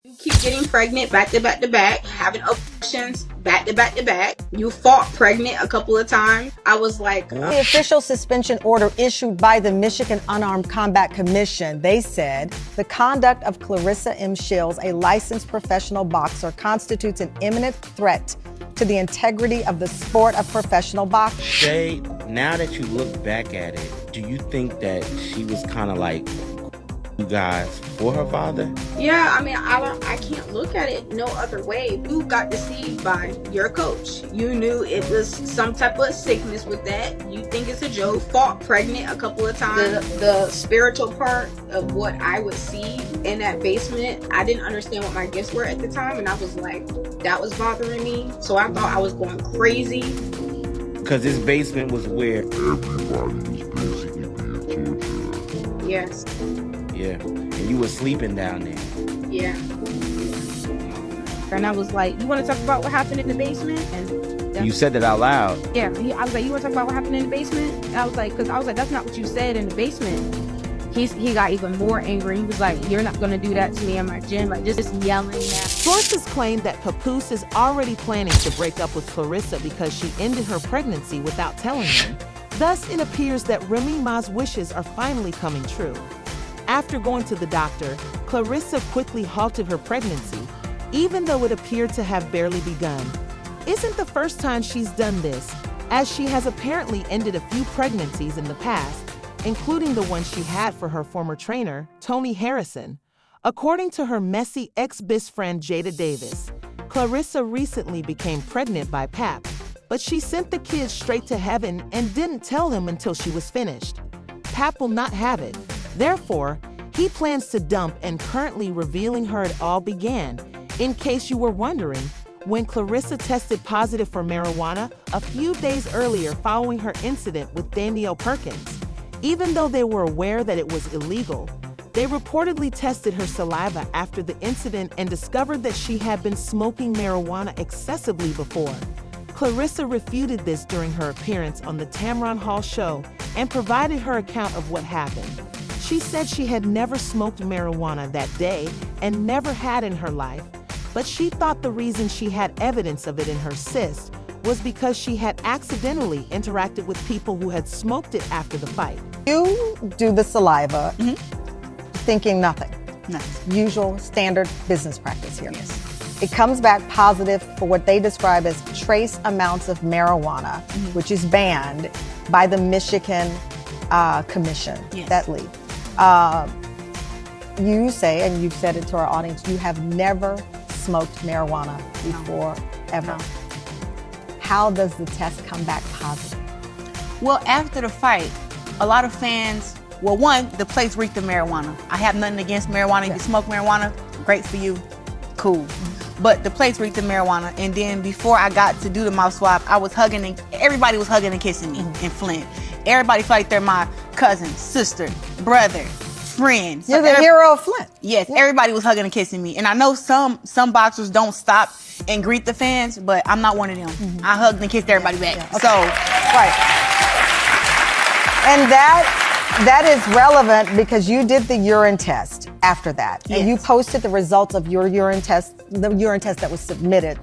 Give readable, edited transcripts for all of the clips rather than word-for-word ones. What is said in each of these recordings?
You keep getting pregnant back to back to back, having abortions back to back to back. You fought pregnant a couple of times. I was like... The official suspension order issued by the Michigan Unarmed Combat Commission, they said the conduct of Claressa M. Shields, a licensed professional boxer, constitutes an imminent threat to the integrity of the sport of professional boxing. Shay, now that you look back at it, do you think that she was kind of like you guys for her father? Yeah, I mean, I can't look at it no other way. You got deceived by your coach. You knew it was some type of sickness with that. You think it's a joke. Fought pregnant a couple of times. The spiritual part of what I would see in that basement, I didn't understand what my gifts were at the time, and I was like, that was bothering me. So I thought I was going crazy. Because this basement was where everybody was basically being tortured. Yes. Yeah, and you were sleeping down there. Yeah. And I was like, you want to talk about what happened in the basement? And you said that out loud. Yeah, I was like, you want to talk about what happened in the basement? And I was like, that's not what you said in the basement. He got even more angry. He was like, you're not going to do that to me in my gym. Like, just yelling at me. Sources claim that Papoose is already planning to break up with Claressa because she ended her pregnancy without telling him. Thus, it appears that Remy Ma's wishes are finally coming true. After going to the doctor, Claressa quickly halted her pregnancy, even though it appeared to have barely begun. Isn't the first time she's done this, as she has apparently ended a few pregnancies in the past, including the one she had for her former trainer, Tony Harrison. According to her messy ex-best friend Jada Davis, Claressa recently became pregnant by Pap, but she sent the kids straight to heaven and didn't tell him until she was finished. Pap will not have it. Therefore, he plans to dump and currently revealing her it all began. In case you were wondering, when Claressa tested positive for marijuana a few days earlier following her incident with Danielle Perkins. Even though they were aware that it was illegal, they reportedly tested her saliva after the incident and discovered that she had been smoking marijuana excessively before. Claressa refuted this during her appearance on the Tamron Hall show and provided her account of what happened. She said she had never smoked marijuana that day and never had in her life, but she thought the reason she had evidence of it in her cyst was because she had accidentally interacted with people who had smoked it after the fight. You do the saliva, thinking nothing. Nothing. Usual standard business practice here. Yes. It comes back positive for what they describe as trace amounts of marijuana, which is banned by the Michigan Commission, Yes. that league. You say, and you've said it to our audience, you have never smoked marijuana before, ever. No. How does the test come back positive? Well, after the fight, a lot of fans, well, one, the place reeked of marijuana. I have nothing against marijuana. If you smoke marijuana, great for you, cool. But the place reeked of marijuana, and then before I got to do the mouth swab, I was hugging, and everybody was hugging and kissing me in Flint. Everybody felt like they're my cousin, sister, brother, friend. You're the hero of Flint. Yes, everybody was hugging and kissing me. And I know some boxers don't stop and greet the fans, but I'm not one of them. I hugged and kissed everybody back. Yeah. Okay. So, right. And that is relevant because you did the urine test after that. Yes. And you posted the results of your urine test, the urine test that was submitted,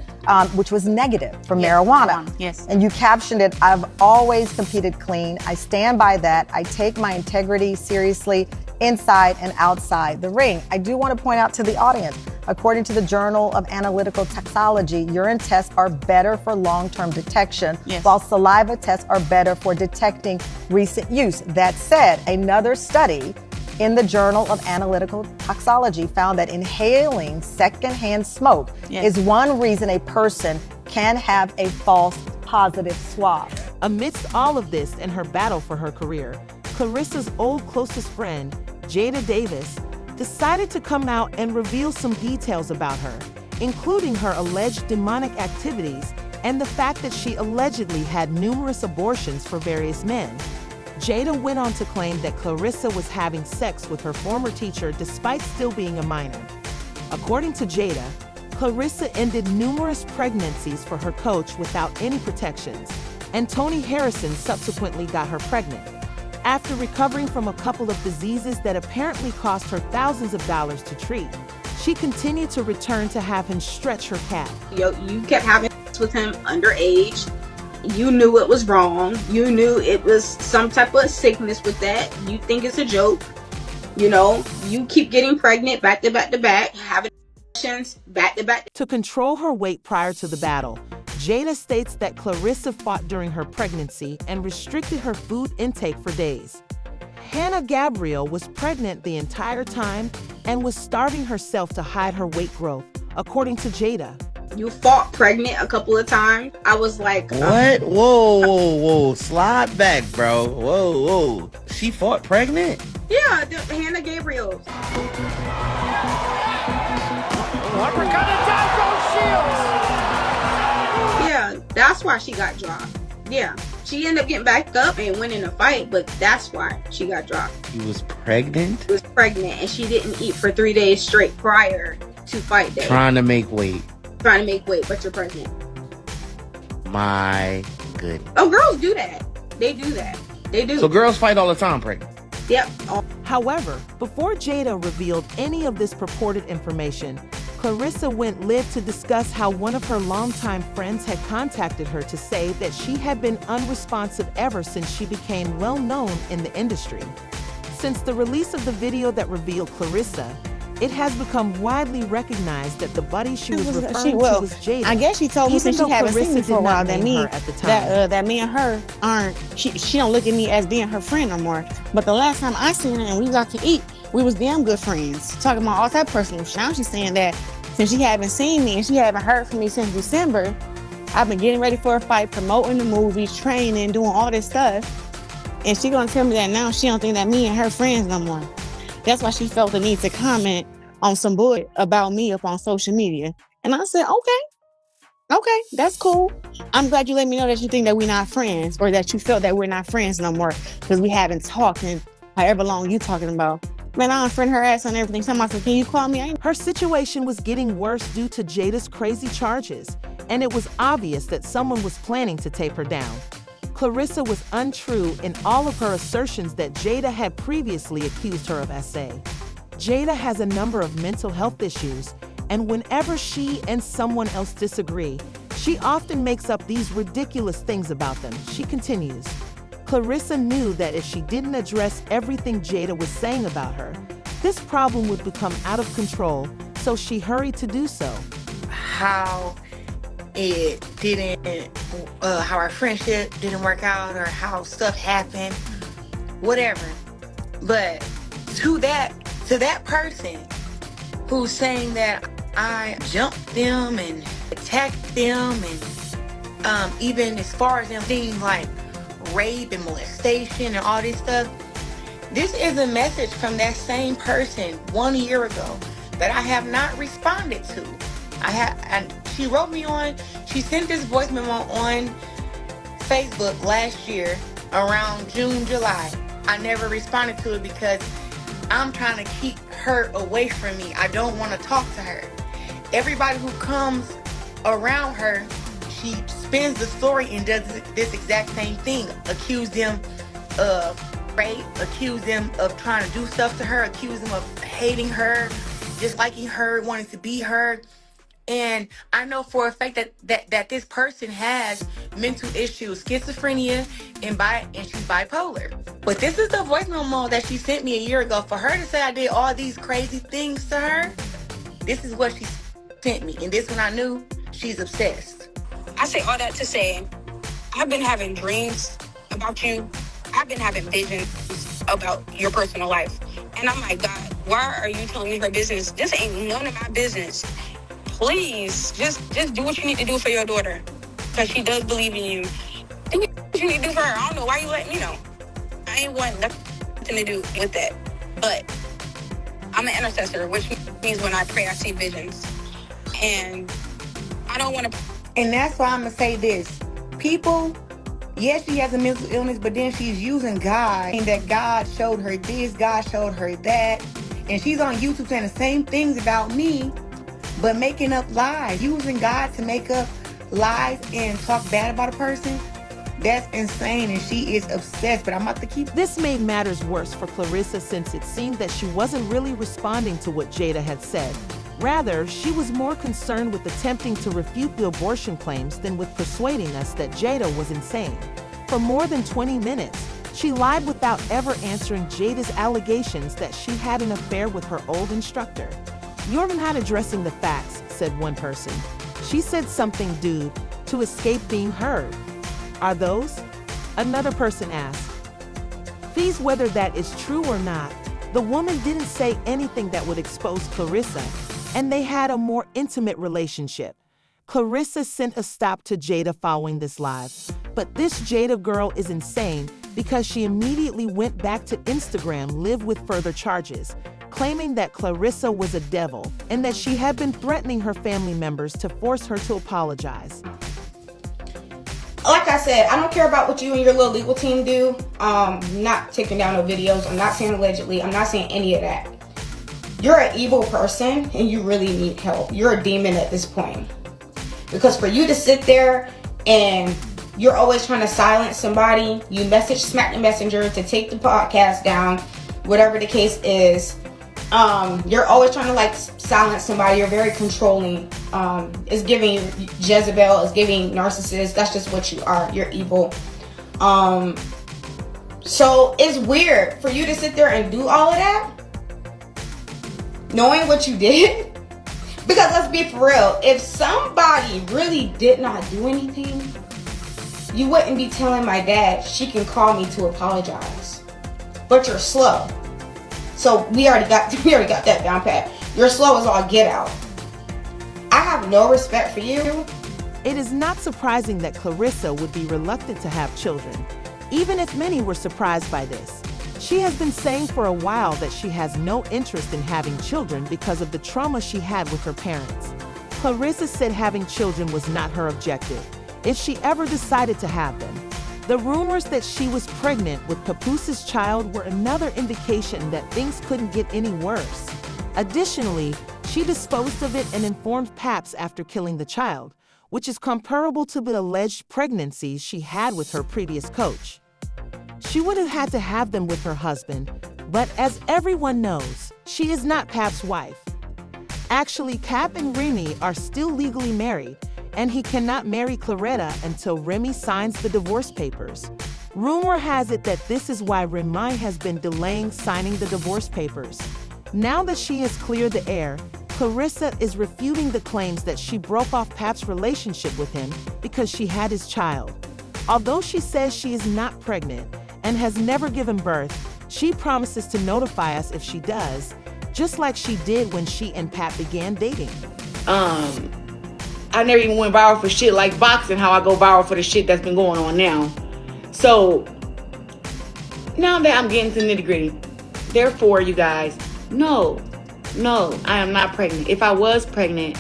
which was negative for marijuana. Yes. And you captioned it, "I've always competed clean. I stand by that. I take my integrity seriously inside and outside the ring." I do want to point out to the audience, according to the Journal of Analytical Toxicology, urine tests are better for long-term detection, while saliva tests are better for detecting recent use. That said, another study in the Journal of Analytical Toxicology found that inhaling secondhand smoke is one reason a person can have a false positive swab. Amidst all of this and her battle for her career, Claressa's old closest friend, Jada Davis, decided to come out and reveal some details about her, including her alleged demonic activities and the fact that she allegedly had numerous abortions for various men. Jada went on to claim that Claressa was having sex with her former teacher despite still being a minor. According to Jada, Claressa ended numerous pregnancies for her coach without any protections, and Tony Harrison subsequently got her pregnant. After recovering from a couple of diseases that apparently cost her thousands of dollars to treat, She continued to return to have him stretch her cat. Yo, you kept having sex with him underage. You knew it was wrong. You knew it was some type of sickness with that. You think it's a joke. You know, you keep getting pregnant back to back to back, having back to back. To control her weight prior to the battle, Jada states that Claressa fought during her pregnancy and restricted her food intake for days. Hannah Gabriel was pregnant the entire time and was starving herself to hide her weight growth, according to Jada. You fought pregnant a couple of times. I was like, what? Whoa. Slide back, bro. Whoa. She fought pregnant? Yeah, Hannah Gabriel. Yeah, that's why she got dropped. Yeah, she ended up getting back up and winning a fight, but that's why she got dropped. She was pregnant? She was pregnant, and she didn't eat for 3 days straight prior to fight day. Trying to make weight, but you're pregnant. My goodness. Oh, girls do that. They do that. They do. So girls fight all the time pregnant? Yep. However, before Jada revealed any of this purported information, Claressa went live to discuss how one of her longtime friends had contacted her to say that she had been unresponsive ever since she became well known in the industry. Since the release of the video that revealed Claressa, it has become widely recognized that the buddy she was referring to was Jada. I guess she told me since she haven't seen me for a while that me at the time. that me and her aren't. She don't look at me as being her friend no more. But the last time I seen her and we got to eat, we was damn good friends, talking about all that personal shit. Now she's saying that since she haven't seen me and she haven't heard from me since December, I've been getting ready for a fight, promoting the movies, training, doing all this stuff. And she gonna tell me that now she don't think that me and her friends no more. That's why she felt the need to comment on some bullshit about me up on social media. And I said, okay, that's cool. I'm glad you let me know that you think that we're not friends, or that you felt that we're not friends no more because we haven't talked in however long you talking about. Man, I unfriend her ass on everything. Somebody said, can you call me? Her situation was getting worse due to Jada's crazy charges, and it was obvious that someone was planning to tape her down. Claressa was untrue in all of her assertions that Jada had previously accused her of SA. Jada has a number of mental health issues, and whenever she and someone else disagree, she often makes up these ridiculous things about them. She continues, Claressa knew that if she didn't address everything Jada was saying about her, this problem would become out of control, so she hurried to do so. How it didn't, how our friendship didn't work out, or how stuff happened, whatever. But to that person who's saying that I jumped them and attacked them, and even as far as them things like rape and molestation and all this stuff, this is a message from that same person 1 year ago that I have not responded to. And she wrote me she sent this voice memo on Facebook last year around June, July. I never responded to it because I'm trying to keep her away from me. I don't want to talk to her. Everybody who comes around her, she spins the story and does this exact same thing. Accuse them of rape, accuse them of trying to do stuff to her, accuse them of hating her, disliking her, wanting to be her. And I know for a fact that this person has mental issues, schizophrenia, and she's bipolar. But this is the voice memo that she sent me a year ago. For her to say I did all these crazy things to her, this is what she sent me. And this one I knew she's obsessed. I say all that to say, I've been having dreams about you. I've been having visions about your personal life. And I'm like, God, why are you telling me her business? This ain't none of my business. Please, just do what you need to do for your daughter. Because she does believe in you. Do what you need to do for her. I don't know why you letting me know. I ain't want nothing to do with that. But I'm an intercessor, which means when I pray, I see visions. And I don't want to... And that's why I'm going to say this. People, yes, she has a mental illness, but then she's using God. And that God showed her this, God showed her that. And she's on YouTube saying the same things about me, but making up lies. Using God to make up lies and talk bad about a person. That's insane, and she is obsessed, but I'm about to keep... This made matters worse for Claressa since it seemed that she wasn't really responding to what Jada had said. Rather, she was more concerned with attempting to refute the abortion claims than with persuading us that Jada was insane. For more than 20 minutes, she lied without ever answering Jada's allegations that she had an affair with her old instructor. "You're not addressing the facts," said one person. "She said something, dude, to escape being heard." "Are those?" another person asked. Please, whether that is true or not, the woman didn't say anything that would expose Claressa, and they had a more intimate relationship. Claressa sent a stop to Jada following this live, but this Jada girl is insane because she immediately went back to Instagram live with further charges, claiming that Claressa was a devil and that she had been threatening her family members to force her to apologize. Like I said, I don't care about what you and your little legal team do. Not taking down no videos. I'm not saying allegedly. I'm not saying any of that. You're an evil person and you really need help. You're a demon at this point. Because for you to sit there and you're always trying to silence somebody, you message Smack the Messenger to take the podcast down, whatever the case is. You're always trying to like silence somebody. You're very controlling. It's giving you Jezebel. It's giving narcissist. That's just what you are. You're evil. So it's weird for you to sit there and do all of that, knowing what you did. Because let's be for real, if somebody really did not do anything, you wouldn't be telling my dad she can call me to apologize. But you're slow. So we already got that down pat. You're slow as all get out. I have no respect for you. It is not surprising that Claressa would be reluctant to have children, even if many were surprised by this. She has been saying for a while that she has no interest in having children because of the trauma she had with her parents. Claressa said having children was not her objective, if she ever decided to have them. The rumors that she was pregnant with Papoose's child were another indication that things couldn't get any worse. Additionally, she disposed of it and informed Paps after killing the child, which is comparable to the alleged pregnancies she had with her previous coach. She would have had to have them with her husband, but as everyone knows, she is not Pap's wife. Actually, Cap and Remy are still legally married, and he cannot marry Claressa until Remy signs the divorce papers. Rumor has it that this is why Remy has been delaying signing the divorce papers. Now that she has cleared the air, Claressa is refuting the claims that she broke off Pap's relationship with him because she had his child. Although she says she is not pregnant and has never given birth, she promises to notify us if she does, just like she did when she and Pap began dating. I never even went viral for shit like boxing, how I go viral for the shit that's been going on now. So, now that I'm getting to the nitty gritty, therefore, you guys, no, I am not pregnant. If I was pregnant,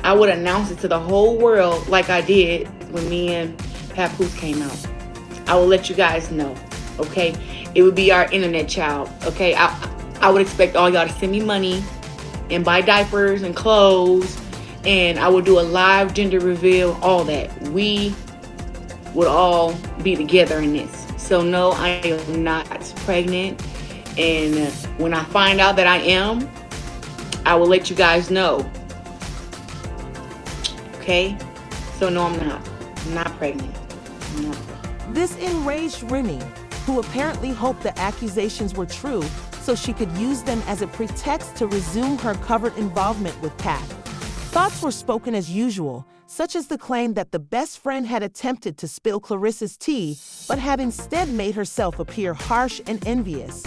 I would announce it to the whole world like I did when me and Papoose came out. I will let you guys know, okay? It would be our internet child, okay? I would expect all y'all to send me money and buy diapers and clothes, and I would do a live gender reveal, all that. We would all be together in this. So no, I am not pregnant. And when I find out that I am, I will let you guys know. Okay? So no, I'm not. I'm not pregnant. I'm not pregnant. This enraged Remy, who apparently hoped the accusations were true so she could use them as a pretext to resume her covert involvement with Pap. Thoughts were spoken as usual, such as the claim that the best friend had attempted to spill Claressa's tea, but had instead made herself appear harsh and envious.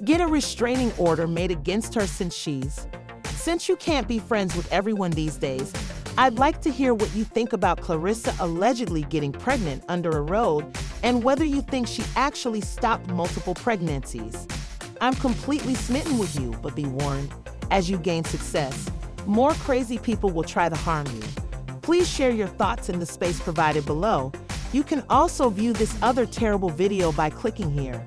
Get a restraining order made against her since you can't be friends with everyone these days. I'd like to hear what you think about Claressa allegedly getting pregnant under a road and whether you think she actually stopped multiple pregnancies. I'm completely smitten with you, but be warned, as you gain success, more crazy people will try to harm you. Please share your thoughts in the space provided below. You can also view this other terrible video by clicking here.